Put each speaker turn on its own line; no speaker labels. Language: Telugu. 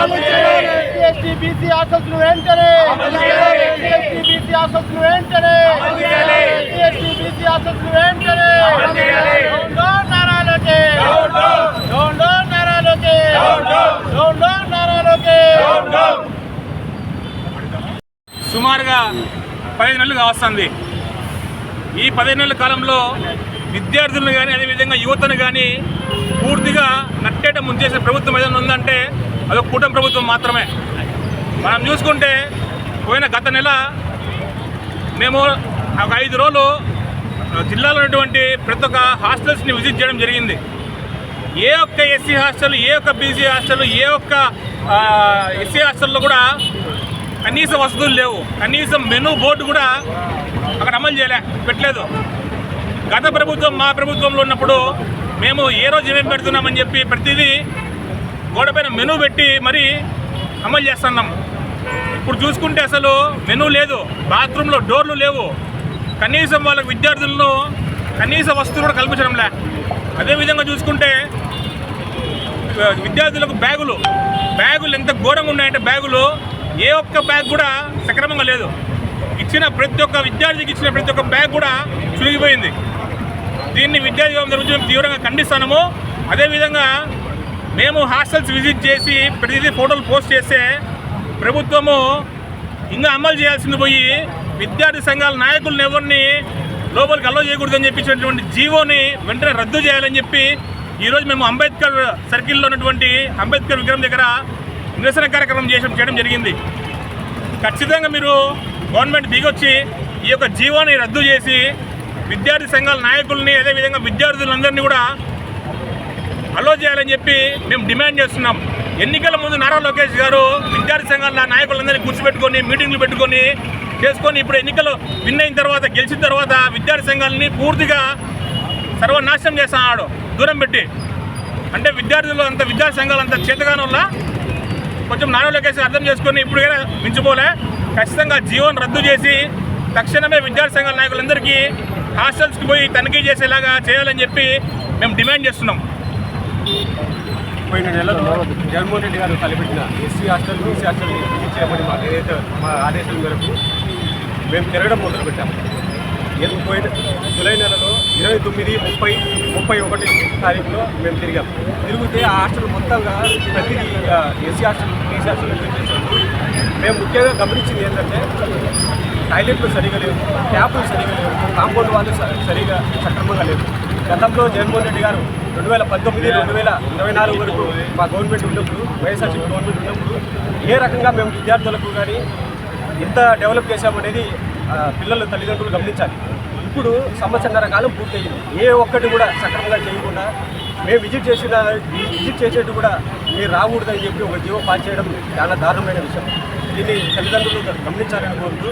ఎస్టీ బీసీ హాస్టల్స్ వెంటనే ఎస్టీ బీసీ హాస్టల్స్ వెంటనే ఎస్టీ బీసీ హాస్టల్స్ వెంటనే down Nara Lokesh down Nara Lokesh down Nara Lokesh.
సుమారుగా 15 నెలలుగా వస్తుంది. ఈ 15 నెలల కాలంలో విద్యార్థులను కానీ అదేవిధంగా యువతను కానీ పూర్తిగా నట్టేట ముంచేసిన ప్రభుత్వం ఏదైనా ఉందంటే అదొక కూటమి ప్రభుత్వం మాత్రమే. మనం చూసుకుంటే పోయిన గత నెల మేము ఒక 5 రోజులు జిల్లాలో ఉన్నటువంటి ప్రతి ఒక్క హాస్టల్స్ని విజిట్ చేయడం జరిగింది. ఏ ఒక్క ఎస్సీ హాస్టల్, ఏ ఒక్క బీసీ హాస్టల్, ఏ ఒక్క ఎస్సీ హాస్టల్లో కూడా కనీస వసతులు లేవు. కనీసం మెనూ బోర్డు కూడా అక్కడ అమలు పెట్టలేదు. గత ప్రభుత్వం మా ప్రభుత్వంలో ఉన్నప్పుడు మేము ఏ రోజు ఏమేమి పెడుతున్నామని చెప్పి ప్రతిదీ గోడపైన మెనూ పెట్టి మరీ అమలు చేస్తున్నాం. ఇప్పుడు చూసుకుంటే అసలు మెనూ లేదు, బాత్రూంలో డోర్లు లేవు, కనీసం వాళ్ళకి విద్యార్థులను కనీస వస్తువులు కూడా కల్పించడంలే. అదేవిధంగా చూసుకుంటే విద్యార్థులకు బ్యాగులు ఎంత ఘోరంగా ఉన్నాయంటే బ్యాగులు ఏ ఒక్క బ్యాగ్ కూడా సక్రమంగా లేదు. ఇచ్చిన ప్రతి ఒక్క విద్యార్థికి ఇచ్చిన ప్రతి ఒక్క బ్యాగ్ కూడా చురిగిపోయింది. దీన్ని విద్యార్థి గురించి మేము తీవ్రంగా ఖండిస్తున్నాము. అదేవిధంగా మేము హాస్టల్స్ విజిట్ చేసి ప్రతిదీ ఫోటోలు పోస్ట్ చేస్తే ప్రభుత్వము ఇంకా అమలు చేయాల్సింది పోయి విద్యార్థి సంఘాల నాయకులను ఎవరిని లోపలికి అలో చేయకూడదని చెప్పించినటువంటి జీవోని వెంటనే రద్దు చేయాలని చెప్పి ఈరోజు మేము అంబేద్కర్ సర్కిల్లో ఉన్నటువంటి అంబేద్కర్ విగ్రహం దగ్గర నిరసన కార్యక్రమం చేయడం జరిగింది. ఖచ్చితంగా మీరు గవర్నమెంట్ దిగొచ్చి ఈ యొక్క జీవోని రద్దు చేసి విద్యార్థి సంఘాల నాయకుల్ని అదేవిధంగా విద్యార్థులందరినీ కూడా అలో చేయాలని చెప్పి మేము డిమాండ్ చేస్తున్నాం. ఎన్నికల ముందు నారా లోకేష్ గారు విద్యార్థి సంఘాల నాయకులందరినీ కూర్చోబెట్టుకొని మీటింగ్లు పెట్టుకొని చేసుకొని ఇప్పుడు ఎన్నికలు విన్ అయిన తర్వాత గెలిచిన తర్వాత విద్యార్థి సంఘాలని పూర్తిగా సర్వనాశనం చేస్తున్నాడు దూరం పెట్టి. అంటే విద్యార్థులు అంత విద్యార్థి సంఘాలు అంత చేతగాని వల్ల కొంచెం నారా లోకేష్ అర్థం చేసుకొని ఇప్పుడు మించిపోలే. ఖచ్చితంగా జీవోని రద్దు చేసి తక్షణమే విద్యార్థి సంఘాల నాయకులందరికీ హాస్టల్స్కి పోయి తనిఖీ చేసేలాగా చేయాలని చెప్పి మేము డిమాండ్ చేస్తున్నాం.
పోయిన నెలలో జగన్మోహన్ రెడ్డి గారు తలపెట్టిన ఎస్సీ హాస్టల్, బీసీ హాస్టల్ చేయమని మా ఆదేశం మేరకు మేము తిరగడం మొదలుపెట్టాము. పోయిన జూలై నెలలో 29, 30, 31 తారీఖులో మేము తిరిగాం. తిరిగితే ఆ హాస్టల్ మొత్తంగా ప్రతిదీ ఎస్సీ హాస్టల్, బీసీ హాస్టల్ చేసాము. మేము ముఖ్యంగా గమనించింది ఏంటంటే టాయిలెట్లు సరిగా లేవు, ట్యాపులు సరిగా లేవు, కాంపౌండ్ వాళ్ళు సరిగా సక్రమంగా లేవు. గతంలో జగన్మోహన్ రెడ్డి గారు 2019, 2024 వరకు మా గవర్నమెంట్ ఉన్నప్పుడు, వైఎస్ఆర్సీపీ గవర్నమెంట్ ఉన్నప్పుడు ఏ రకంగా మేము విద్యార్థులకు కానీ ఇంత డెవలప్ చేశామనేది పిల్లల తల్లిదండ్రులు గమనించాలి. ఇప్పుడు సంవత్సరన్నర కాలం పూర్తయింది, ఏ ఒక్కటి కూడా సక్రమంగా చేయకుండా మేము విజిట్ చేసేట్టు కూడా మీరు రాకూడదని చెప్పి ఒక జీవో పాస్ చేయడం చాలా దారుణమైన విషయం. దీన్ని తల్లిదండ్రులు గమనించాలని కోరుతూ